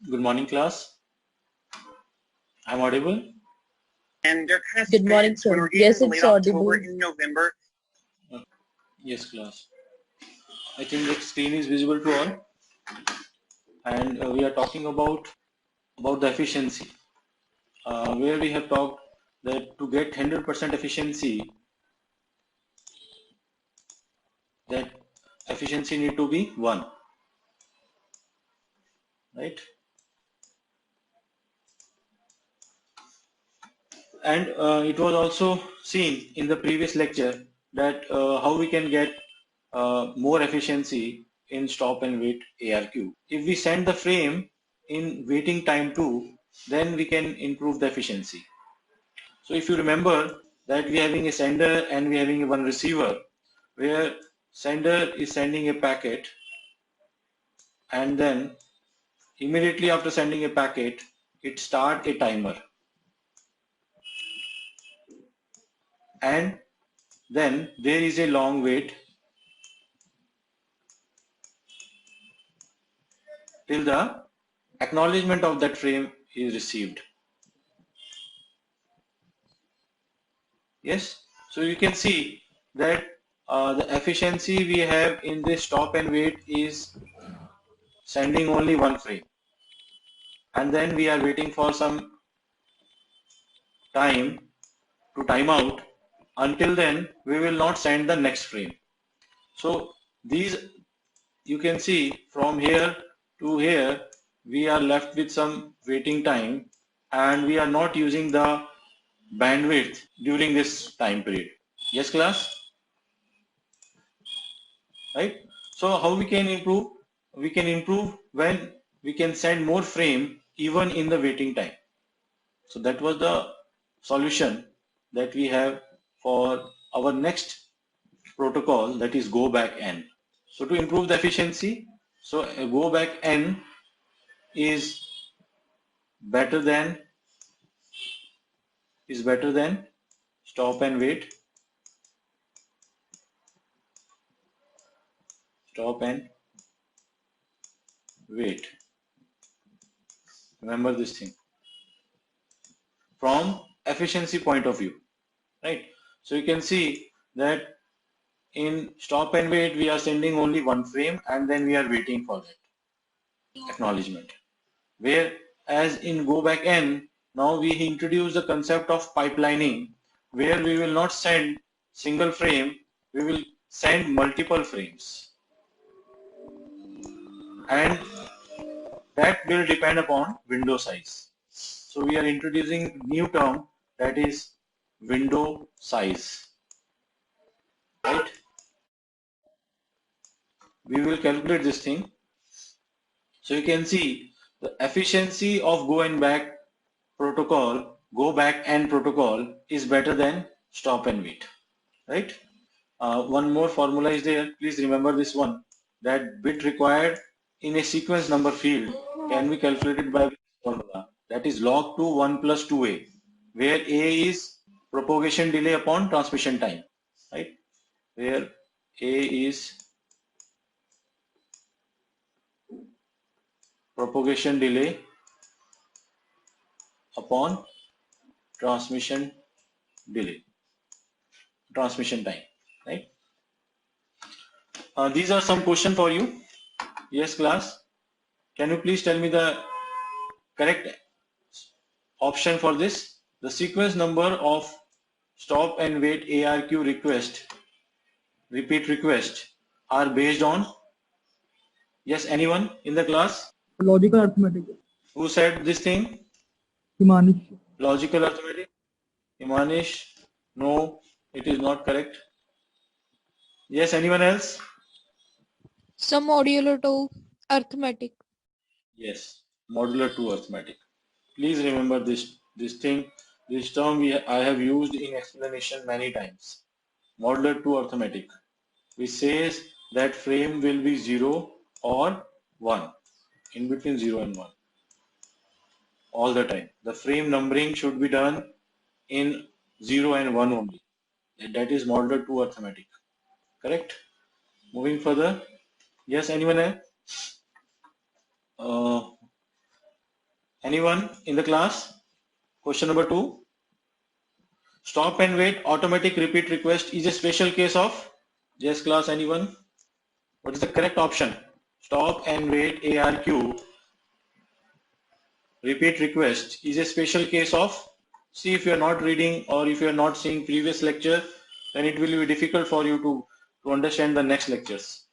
Good morning, class. I'm audible? And their test Good morning, bids when sir. we're getting Yes, into it's late October audible. and November. Yes, class. I think the screen is visible to all, and we are talking about the efficiency, where we have talked that to get 100% efficiency, that efficiency need to be 1, right? And it was also seen in the previous lecture that how we can get more efficiency in stop and wait ARQ. If we send the frame in waiting time 2, then we can improve the efficiency. So if you remember that we are having a sender and we are having one receiver, where sender is sending a packet, and then immediately after sending a packet, it starts a timer, and then there is a long wait till the acknowledgement of that frame is received. Yes, so you can see that the efficiency we have in this stop and wait is sending only one frame, and then we are waiting for some time to time out. Until then we will not send the next frame. So these, you can see from here to here we are left with some waiting time, and we are not using the bandwidth during this time period. Yes, class? Right? So how we can improve? We can improve when we can send more frame even in the waiting time. So that was the solution that we have for our next protocol, that is go back N. So to improve the efficiency, so go back N is better than stop and wait, stop and wait. Remember this thing from efficiency point of view, right? So you can see that in stop and wait we are sending only one frame, and then we are waiting for that acknowledgement. Whereas in go back N, now we introduce the concept of pipelining, where we will not send single frame, we will send multiple frames, and that will depend upon window size. So we are introducing new term, that is window size, right? We will calculate this thing. So you can see the efficiency of go and back protocol, go back N protocol is better than stop and wait, right? One more formula is there. Please remember this one, that bit required in a sequence number field can be calculated by formula, that is log 2 1 plus 2a, where a is propagation delay upon transmission time, right? Where a is propagation delay upon transmission time, right? These are some questions for you. Yes, class. Can you please tell me the correct option for this? The sequence number of stop and wait ARQ repeat request are based on, yes, anyone in the class? Logical arithmetic. Who said this thing? Himanish. Logical arithmetic? Imanish? No, it is not correct. Yes, anyone else? Some modular to arithmetic. Yes, modular 2 arithmetic. Please remember this thing, this term I have used in explanation many times. Modular 2 arithmetic, which says that frame will be 0 or 1, in between 0 and 1 all the time. The frame numbering should be done in 0 and 1 only. That is modular 2 arithmetic. Correct? Moving further. Yes, anyone else? Anyone in the class? Question number 2. Stop and wait automatic repeat request is a special case of? Yes, class, anyone? What is the correct option? Stop and wait ARQ repeat request is a special case of? See, if you are not reading or if you are not seeing previous lecture, then it will be difficult for you to understand the next lectures.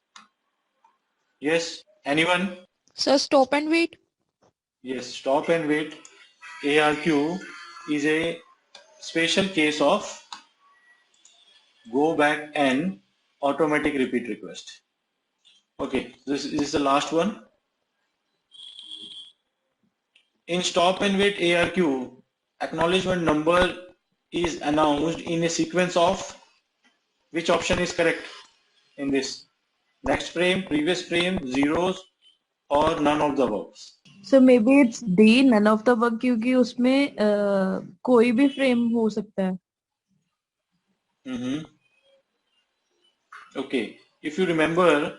Yes, anyone? Sir, stop and wait. Yes, stop and wait ARQ is a special case of go back and automatic repeat request. Okay, this is the last one. In stop and wait ARQ, acknowledgement number is announced in a sequence of, which option is correct in this? Next frame, previous frame, zeros, or none of the above? So maybe it's D, none of the above, क्योंकि उसमें कोई भी frame हो सकता है. Okay, if you remember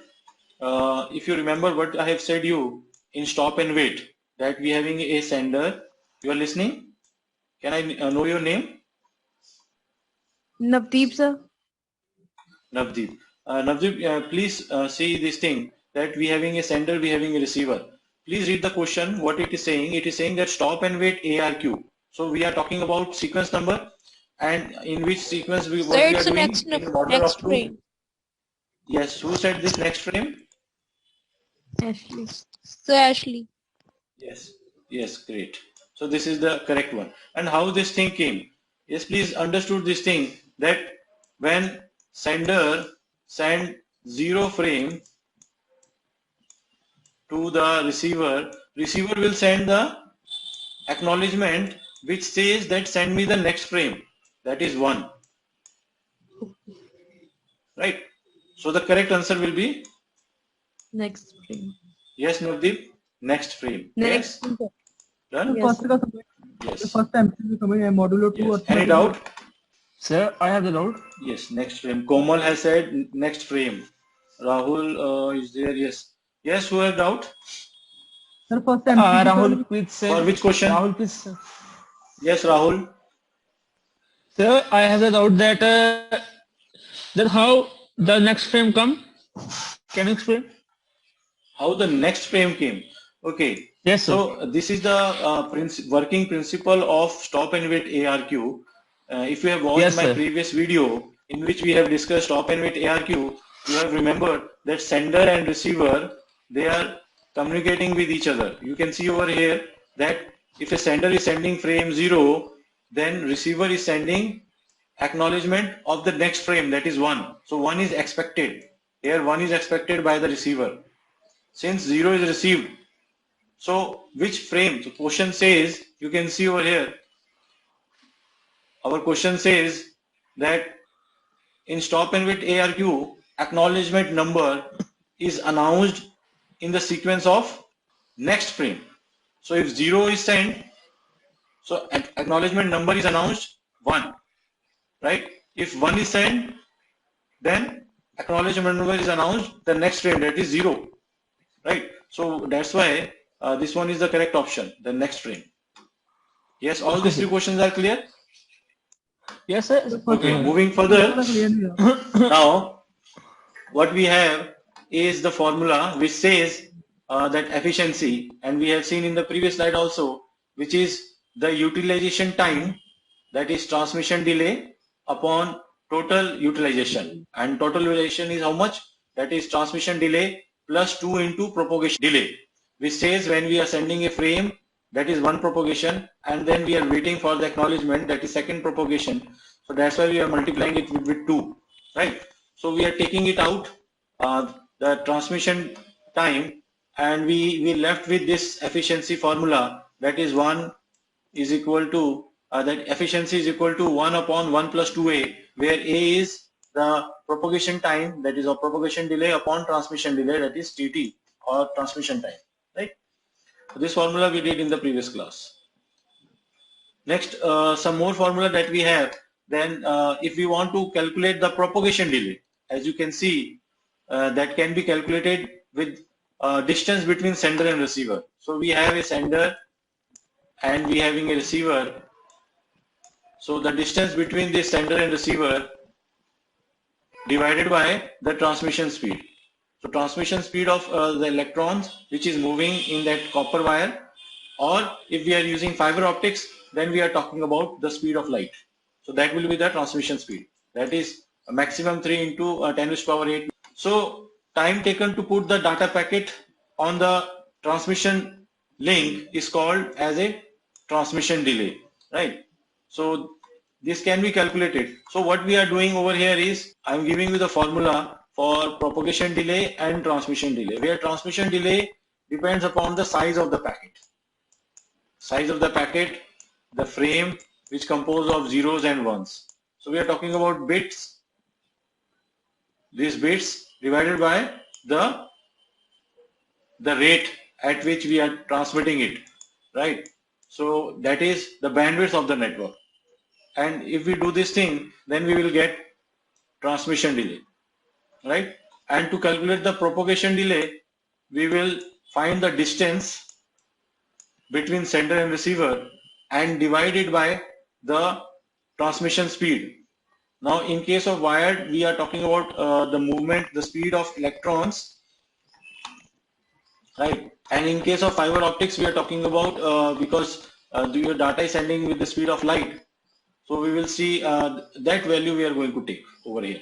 what I have said you in stop and wait, that we having a sender. You are listening? Can I know your name? Navdeep sir. Navdeep. Navdeep, please see this thing, that we having a sender, we having a receiver. Please read the question, what it is saying. It is saying that stop and wait ARQ. So we are talking about sequence number, and in which sequence we, what Sir, we are it's the doing next in order next of two. frame. Yes, who said this next frame? Ashley. Sir Ashley. Yes, yes, great. So this is the correct one. And how this thing came? Yes, please understood this thing, that when sender send 0 frame to the receiver, receiver will send the acknowledgement which says that send me the next frame, that is 1. Right? So the correct answer will be Next frame. yes, Navdeep, next frame. Next. Yes? Done? Yes. Yes. First time coming modulo 2. Yes. Any doubt? Sir, I have the doubt. Yes, next frame. Komal has said next frame. Rahul is there. Yes. Yes, who has doubt? Sir, first time. Rahul, please say. For which question? Rahul, please. Sir. Yes, Rahul. Sir, I have the doubt that how the next frame come. Can you explain? How the next frame came? Okay. Yes, sir. So this is the working principle of stop and wait ARQ. If you have watched Yes, my sir. previous video in which we have discussed stop and wait ARQ, you have remembered that sender and receiver, they are communicating with each other. You can see over here that if a sender is sending frame 0, then receiver is sending acknowledgement of the next frame, that is 1. So 1 is expected. Here 1 is expected by the receiver. Since 0 is received, so which frame? So question says, you can see over here, our question says that in stop and wait ARQ, acknowledgement number is announced in the sequence of next frame. So if 0 is sent, so acknowledgement number is announced 1, right? If 1 is sent, then acknowledgement number is announced the next frame, that is 0, right? So that's why this one is the correct option, the next frame. Yes, all these 3 questions are clear? Yes, sir. Okay, moving further. Now, what we have is the formula which says that efficiency, and we have seen in the previous slide also, which is the utilization time, that is transmission delay upon total utilization. And total utilization is how much? That is transmission delay plus 2 into propagation delay, which says when we are sending a frame, that is 1 propagation, and then we are waiting for the acknowledgement, that is second propagation. So that's why we are multiplying it with 2, right? So we are taking it out, the transmission time, and we left with this efficiency formula, that is 1 is equal to, that efficiency is equal to 1 upon 1 plus 2a, where a is the propagation time, that is a propagation delay upon transmission delay, that is TT, or transmission time, right? So this formula we did in the previous class. Next, some more formula that we have. Then if we want to calculate the propagation delay, as you can see, that can be calculated with distance between sender and receiver. So we have a sender and we having a receiver. So the distance between the sender and receiver divided by the transmission speed. So transmission speed of the electrons which is moving in that copper wire, or if we are using fiber optics, then we are talking about the speed of light. So that will be the transmission speed. That is a maximum 3 into 10 to the power 8. So time taken to put the data packet on the transmission link is called as a transmission delay, right? So this can be calculated. So what we are doing over here is I'm giving you the formula for propagation delay and transmission delay, where transmission delay depends upon the size of the packet. Size of the packet, the frame which composed of zeros and ones. So we are talking about bits. These bits divided by the rate at which we are transmitting it, right? So that is the bandwidth of the network. And if we do this thing, then we will get transmission delay, right? And to calculate the propagation delay, we will find the distance between sender and receiver and divide it by the transmission speed. Now in case of wired, we are talking about the movement, the speed of electrons, right? And in case of fiber optics, we are talking about because your data is sending with the speed of light. So we will see that value we are going to take over here.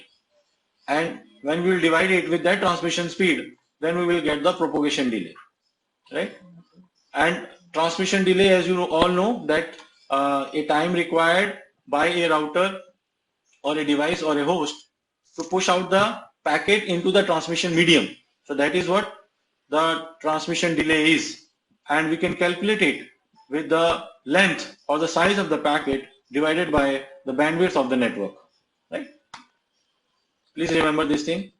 And when we will divide it with that transmission speed, then we will get the propagation delay, right? And transmission delay, as you all know, that a time required by a router or a device or a host to push out the packet into the transmission medium. So that is what the transmission delay is. And we can calculate it with the length or the size of the packet divided by the bandwidth of the network, right? Please remember this thing.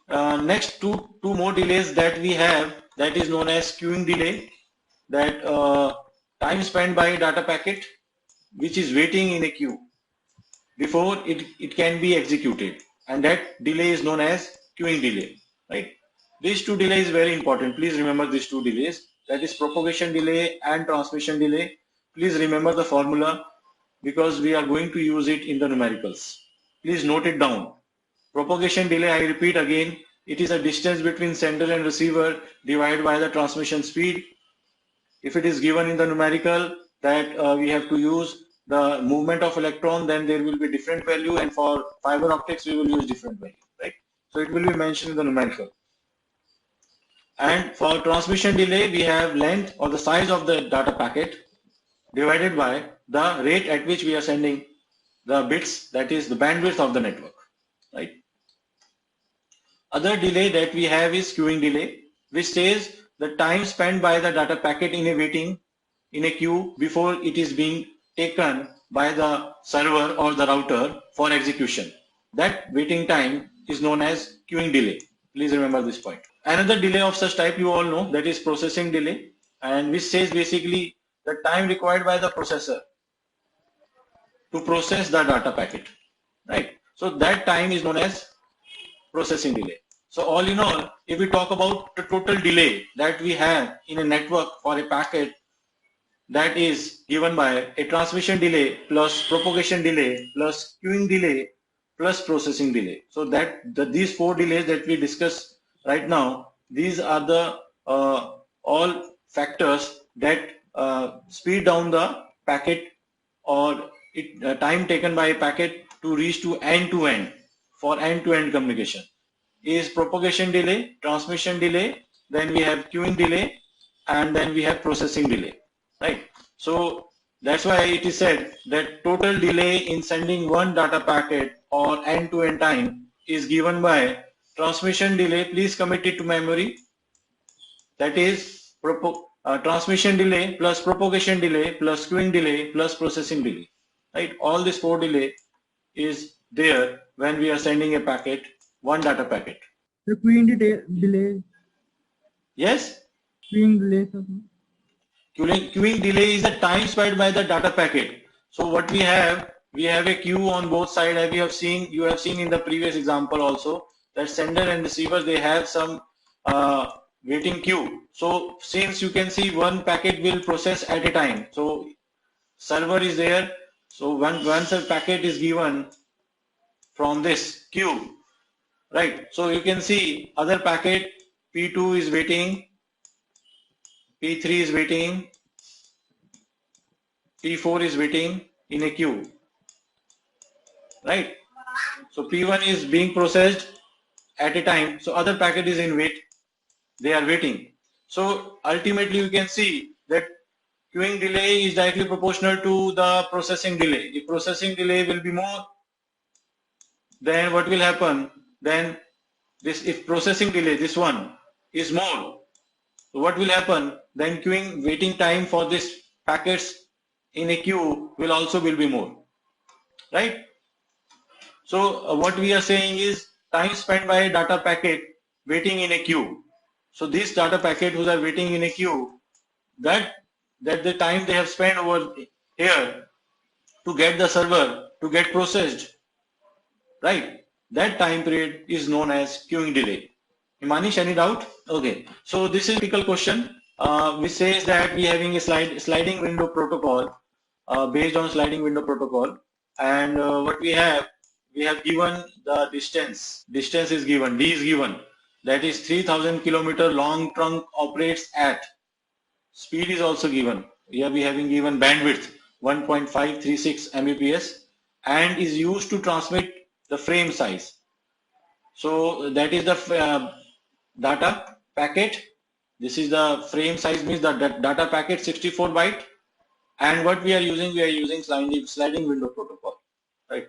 Next two more delays that we have, that is known as queuing delay, that time spent by a data packet which is waiting in a queue before it can be executed, and that delay is known as queuing delay, right? These two delays is very important. Please remember these two delays, that is propagation delay and transmission delay. Please remember the formula because we are going to use it in the numericals. Please note it down. Propagation delay, I repeat again, it is a distance between sender and receiver divided by the transmission speed. If it is given in the numerical that we have to use the movement of electron, then there will be different value, and for fiber optics we will use different value, right? So it will be mentioned in the numerical. And for transmission delay, we have length or the size of the data packet divided by the rate at which we are sending the bits, that is the bandwidth of the network, right? Other delay that we have is queuing delay, which says the time spent by the data packet in a waiting in a queue before it is being taken by the server or the router for execution. That waiting time is known as queuing delay. Please remember this point. Another delay of such type you all know, that is processing delay, and which says basically the time required by the processor to process the data packet, right? So that time is known as processing delay. So all in all, if we talk about the total delay that we have in a network for a packet, that is given by a transmission delay plus propagation delay plus queuing delay plus processing delay. So that these four delays that we discussed right now, these are the all factors that speed down the packet or time taken by a packet to reach to end-to-end for end-to-end communication. Is propagation delay, transmission delay, then we have queuing delay, and then we have processing delay, right? So that's why it is said that total delay in sending one data packet or end-to-end time is given by transmission delay. Please commit it to memory. That is transmission delay plus propagation delay plus queuing delay plus processing delay, right? All this four delay is there when we are sending a packet, one data packet. The delay. Yes? Queuing delay. Queuing delay is the time spent by the data packet. So what we have a queue on both sides, as you have seen in the previous example also, that sender and receiver, they have some waiting queue. So since you can see one packet will process at a time, so server is there. So once a packet is given from this queue, right? So you can see other packet P2 is waiting, P3 is waiting, P4 is waiting in a queue, right? So P1 is being processed at a time, so other packet is in wait, they are waiting. So ultimately you can see that queuing delay is directly proportional to the processing delay. If processing delay will be more, then what will happen? Then this, if processing delay, this one is more, so what will happen? Then queuing waiting time for this packets in a queue will be more, right? So what we are saying is time spent by a data packet waiting in a queue. So these data packet who are waiting in a queue, that the time they have spent over here to get the server to get processed, right? That time period is known as queuing delay. Imanish, any doubt? Okay. So this is a typical question which says that we are having a sliding window protocol based on sliding window protocol, and what we have given the distance. Distance is given. D is given. That is 3000 kilometer long trunk operates at. Speed is also given. Here we having given bandwidth 1.536 Mbps and is used to transmit the frame size. So that is the data packet. This is the frame size, means the data packet 64 byte. And what we are using sliding window protocol, right?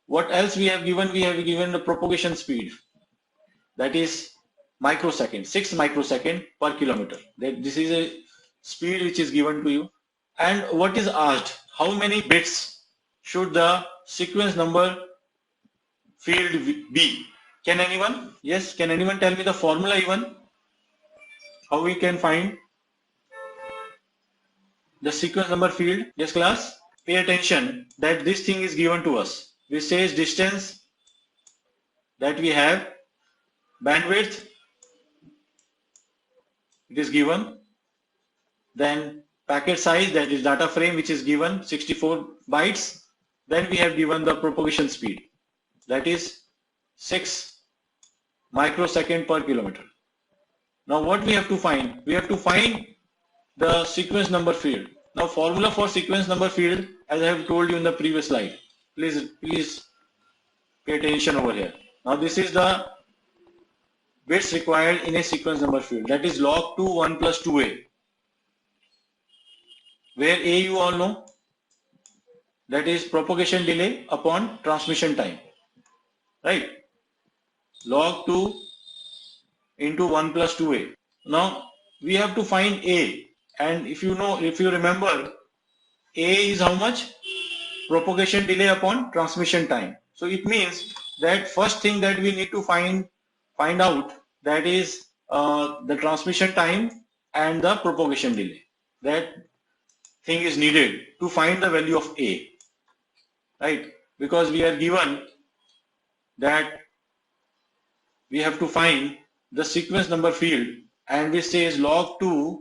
What else we have given? We have given the propagation speed, that is microsecond, 6 microsecond per kilometer. This is a speed which is given to you. And what is asked? How many bits should the sequence number field be? Can anyone? Yes, can anyone tell me the formula even? How we can find the sequence number field? Yes, class? Pay attention that this thing is given to us. This says distance that we have, bandwidth, it is given, then packet size, that is data frame which is given 64 bytes, then we have given the propagation speed, that is 6 microsecond per kilometer. Now what we have to find? We have to find the sequence number field. Now formula for sequence number field, as I have told you in the previous slide, please pay attention over here. Now this is the bits required in a sequence number field, that is log 2 1 plus 2a, where a you all know, that is propagation delay upon transmission time, right? Log 2 into 1 plus 2a. Now we have to find a, and if you remember, a is how much? Propagation delay upon transmission time. So it means that first thing that we need to find out, that is the transmission time and the propagation delay. That thing is needed to find the value of a, right? Because we are given that we have to find the sequence number field, and this says log 2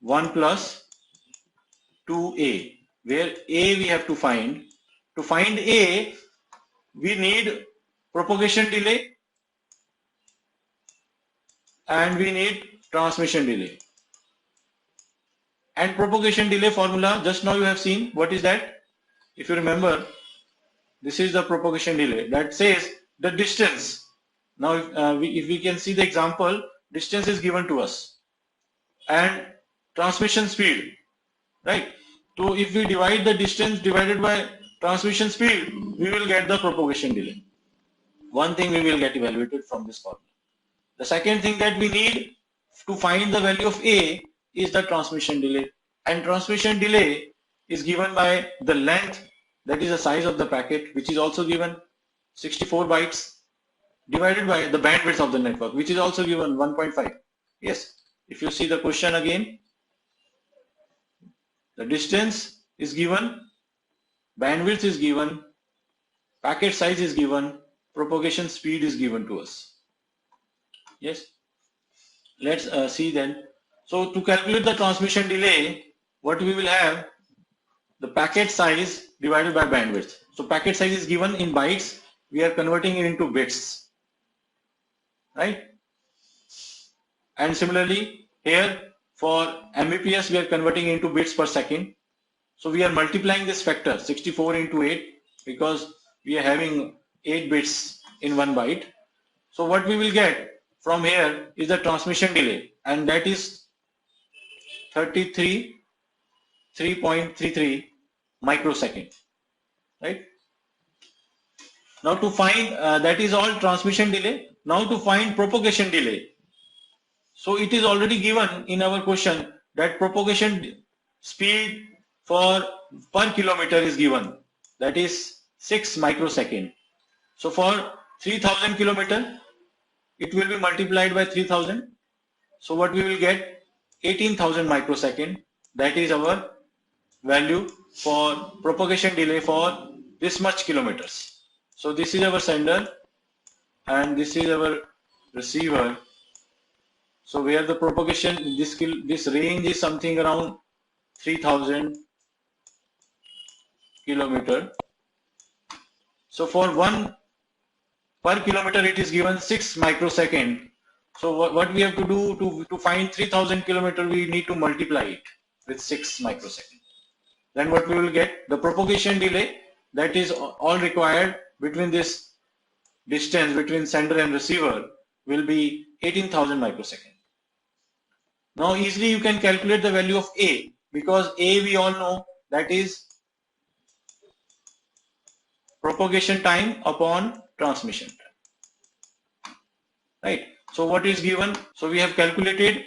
1 plus 2a, where a we have to find. To find a, we need propagation delay and we need transmission delay. And propagation delay formula, just now you have seen. What is that? If you remember, this is the propagation delay, that says the distance. Now if we can see the example, distance is given to us and transmission speed, right? So if we divide the distance divided by transmission speed, we will get the propagation delay. One thing we will get evaluated from this formula. The second thing that we need to find the value of a is the transmission delay, and transmission delay is given by the length, that is the size of the packet, which is also given 64 bytes, divided by the bandwidth of the network, which is also given 1.5. Yes, if you see the question again, the distance is given, bandwidth is given, packet size is given, propagation speed is given to us. Yes. Let's see then. So to calculate the transmission delay, what we will have, the packet size divided by bandwidth. So packet size is given in bytes. We are converting it into bits, right? And similarly here for Mbps we are converting into bits per second. So we are multiplying this factor 64 into 8 because we are having 8 bits in 1 byte. So what we will get from here is the transmission delay, and that is 3.33 microsecond, right? Now to find that is all transmission delay. Now to find propagation delay. So it is already given in our question that propagation speed for per kilometer is given, that is 6 microsecond. So for 3000 kilometer it will be multiplied by 3000. So what we will get 18,000 microsecond. That is our value for propagation delay for this much kilometers. So this is our sender and this is our receiver. So where the propagation, this range is something around 3000 kilometer. So for 1 per kilometer it is given 6 microsecond. So what we have to do to find 3000 kilometer, we need to multiply it with 6 microsecond. Then what we will get, the propagation delay that is all required between this distance between sender and receiver will be 18,000 microsecond. Now easily you can calculate the value of A, because A we all know that is propagation time upon transmission time, right? So what is given? So we have calculated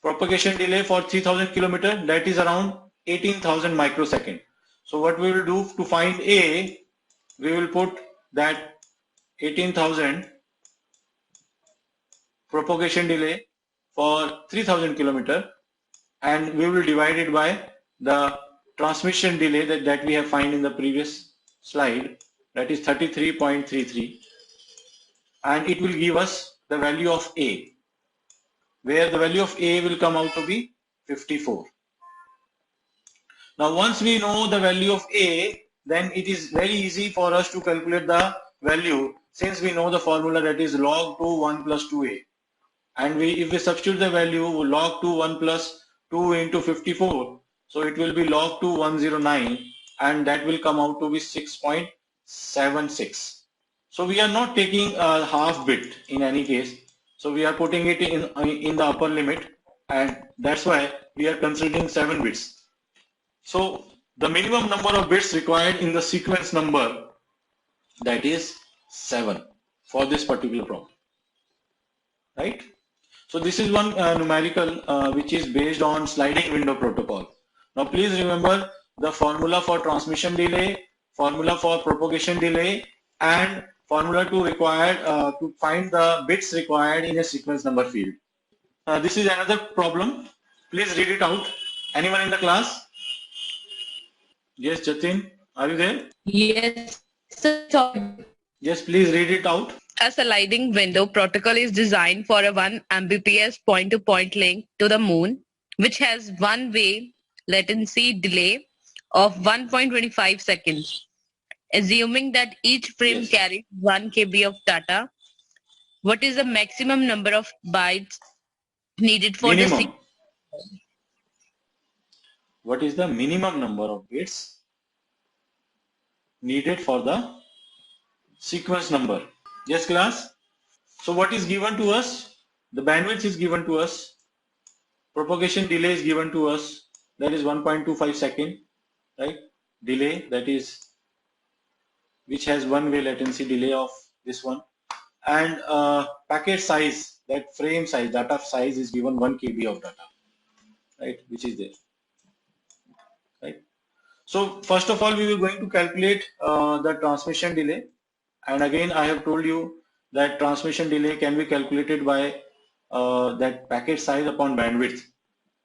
propagation delay for 3000 kilometer, that is around 18,000 microsecond. So what we will do to find A, we will put that 18,000 propagation delay for 3000 kilometer and we will divide it by the transmission delay that we have find in the previous slide, that is 33.33, and it will give us the value of A, where the value of A will come out to be 54. Now once we know the value of A, then it is very easy for us to calculate the value, since we know the formula, that is log 2 1 plus 2A, and if we substitute the value log 2 1 plus 2 into 54, so it will be log 2 109, and that will come out to be 6.76. So we are not taking a half bit in any case, so we are putting it in the upper limit, and that's why we are considering 7 bits. So the minimum number of bits required in the sequence number, that is 7 for this particular problem, right? So this is one numerical which is based on sliding window protocol. Now please remember the formula for transmission delay, formula for propagation delay, and formula to find the bits required in a sequence number field. This is another problem. Please read it out. Anyone in the class? Yes, Jatin, are you there? Yes, sir. Yes, please read it out. A sliding window protocol is designed for a 1 Mbps point-to-point link to the moon, which has one-way latency delay of 1.25 seconds. Assuming that each frame Yes. carries 1 KB of data, what is the maximum number of bytes needed for the Minimum. What is the minimum number of bits needed for the sequence number? Yes, class. So what is given to us? The bandwidth is given to us. Propagation delay is given to us. That is 1.25 second, right? Delay, that is which has one-way latency delay of this one. And packet size, that frame size, data size is given 1 KB of data, right? Which is there. Right. So first of all, we were going to calculate the transmission delay, and again I have told you that transmission delay can be calculated by that packet size upon bandwidth,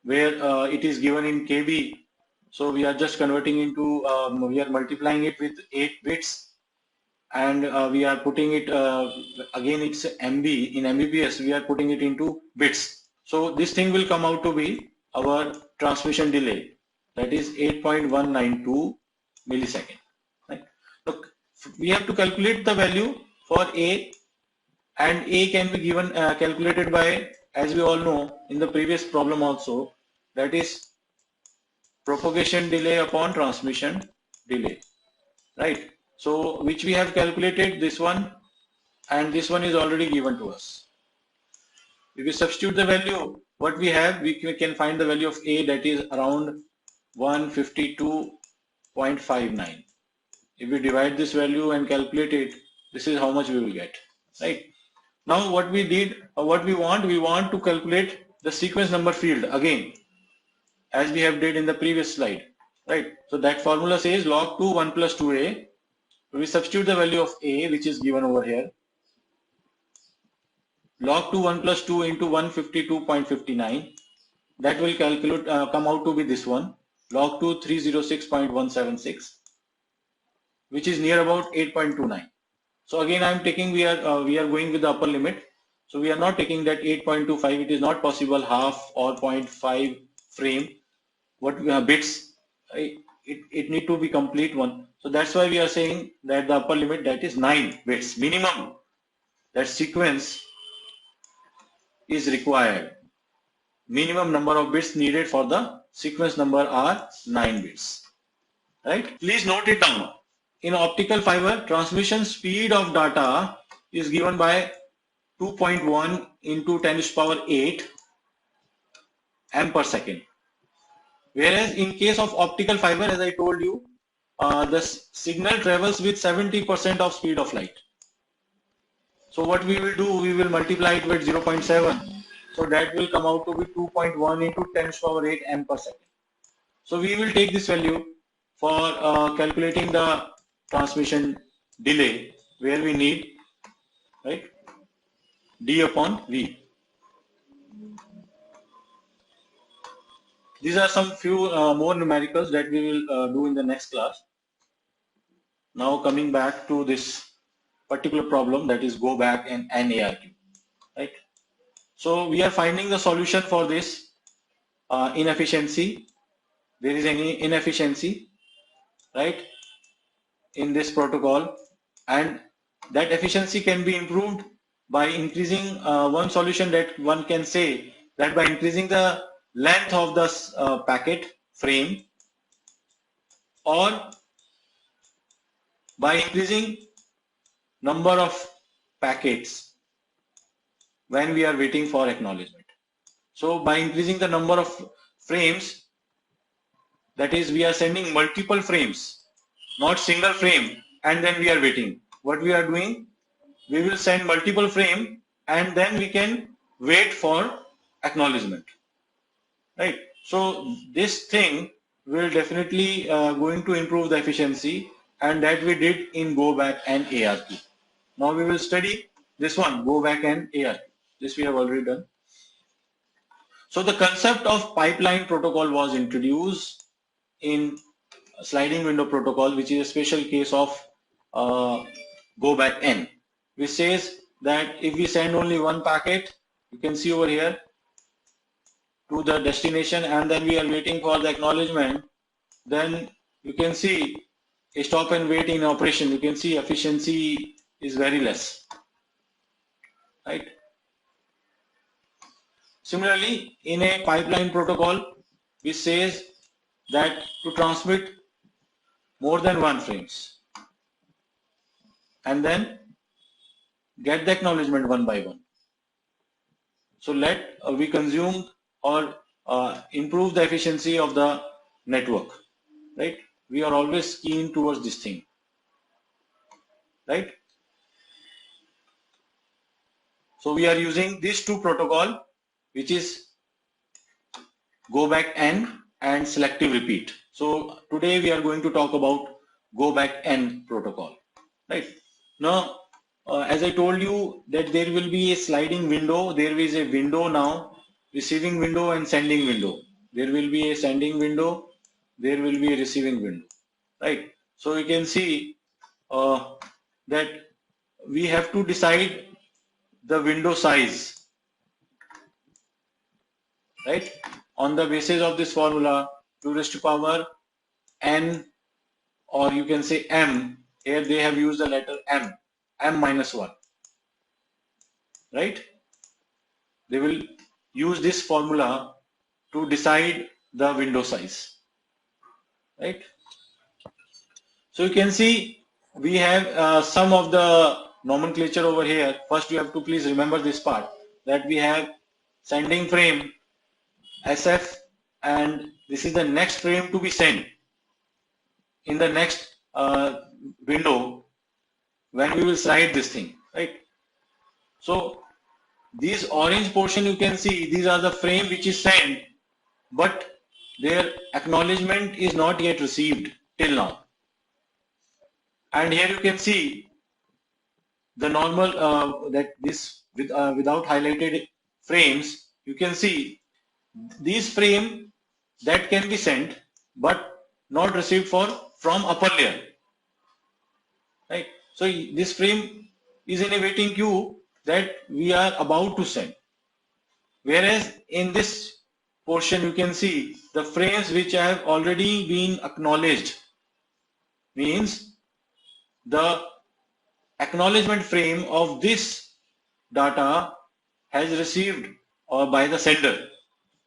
where it is given in KB. So we are just converting into we are multiplying it with 8 bits, and we are putting it again, it's MB. In Mbps we are putting it into bits. So this thing will come out to be our transmission delay, that is 8.192 millisecond. Right? Look, we have to calculate the value for A, and A can be given calculated by, as we all know in the previous problem also, that is propagation delay upon transmission delay, right? So which we have calculated, this one, and this one is already given to us. If we substitute the value, what we have, we can find the value of A, that is around 152.59. If we divide this value and calculate it, this is how much we will get, right? Now what we did, what we want to calculate the sequence number field again, as we have did in the previous slide, right? So that formula says log 2 1 plus 2a. We substitute the value of a, which is given over here. Log 2 1 plus 2 into 152.59. That will calculate come out to be this one, log 2 306.176, which is near about 8.29. So again I am taking, we are going with the upper limit. So we are not taking that 8.25. It is not possible half or 0.5 frame. What bits? It need to be complete one. So that's why we are saying that the upper limit, that is 9 bits minimum. That sequence is required. Minimum number of bits needed for the sequence number are 9 bits. Right? Please note it down. In optical fiber, transmission speed of data is given by 2.1 into 10 to the power 8 m per second. Whereas in case of optical fiber, as I told you, the signal travels with 70% of speed of light. So what we will do, we will multiply it with 0.7. So that will come out to be 2.1 into 10 to the power 8 m per second. So we will take this value for calculating the transmission delay, where we need, right, D upon V. These are some few more numericals that we will do in the next class. Now coming back to this particular problem, that is go back and ARQ, right? So we are finding the solution for this inefficiency. There is any inefficiency, right, in this protocol, and that efficiency can be improved by increasing one solution, that one can say that by increasing the length of the packet frame, or by increasing number of packets when we are waiting for acknowledgement. So by increasing the number of frames, that is, we are sending multiple frames, not single frame, and then we are waiting. What we are doing, we will send multiple frame and then we can wait for acknowledgement, right? So this thing will definitely going to improve the efficiency, and that we did in go back and ARQ. Now we will study this one, go back and ARQ. This we have already done. So the concept of pipeline protocol was introduced in sliding window protocol, which is a special case of go back N, which says that if we send only one packet, you can see over here, to the destination, and then we are waiting for the acknowledgement, then you can see a stop and wait in operation. You can see efficiency is very less, right? Similarly, in a pipeline protocol, which says that to transmit more than one frames and then get the acknowledgement one by one. So let we consume or improve the efficiency of the network, right? We are always keen towards this thing, right? So we are using these two protocol, which is go back N and selective repeat. So today we are going to talk about go back N protocol, right? Now, as I told you that there will be a sliding window. There is a window now, receiving window and sending window. There will be a sending window. There will be a receiving window, right? So you can see that we have to decide the window size, right? On the basis of this formula, 2 raised to power n, or you can say m. Here they have used the letter m minus 1, right? They will use this formula to decide the window size, right? So you can see we have some of the nomenclature over here. First, you have to please remember this part, that we have sending frame SF, and this is the next frame to be sent in the next window when we will slide this thing, right? So these orange portion you can see, these are the frame which is sent, but their acknowledgement is not yet received till now. And here you can see the normal that this without highlighted frames, you can see these frame that can be sent but not received from upper layer, right? So this frame is in a waiting queue that we are about to send, whereas in this portion you can see the frames which have already been acknowledged, means the acknowledgement frame of this data has received or by the sender,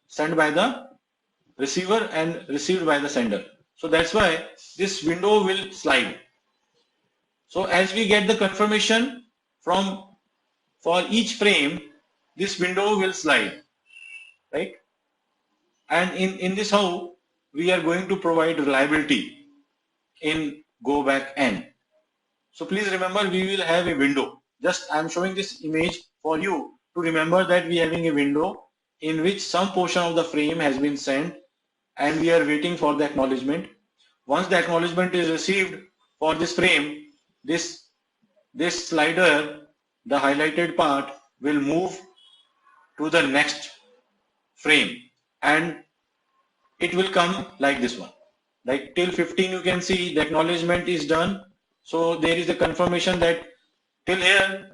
sent by the receiver and received by the sender. So that's why this window will slide. So as we get the confirmation for each frame, this window will slide, right? And in this how we are going to provide reliability in go back n. So please remember, we will have a window. Just I am showing this image for you to remember that we are having a window in which some portion of the frame has been sent and we are waiting for the acknowledgement. Once the acknowledgement is received for this frame, this slider, the highlighted part, will move to the next frame and it will come like this one. Like till 15 you can see the acknowledgement is done. So there is a confirmation that till here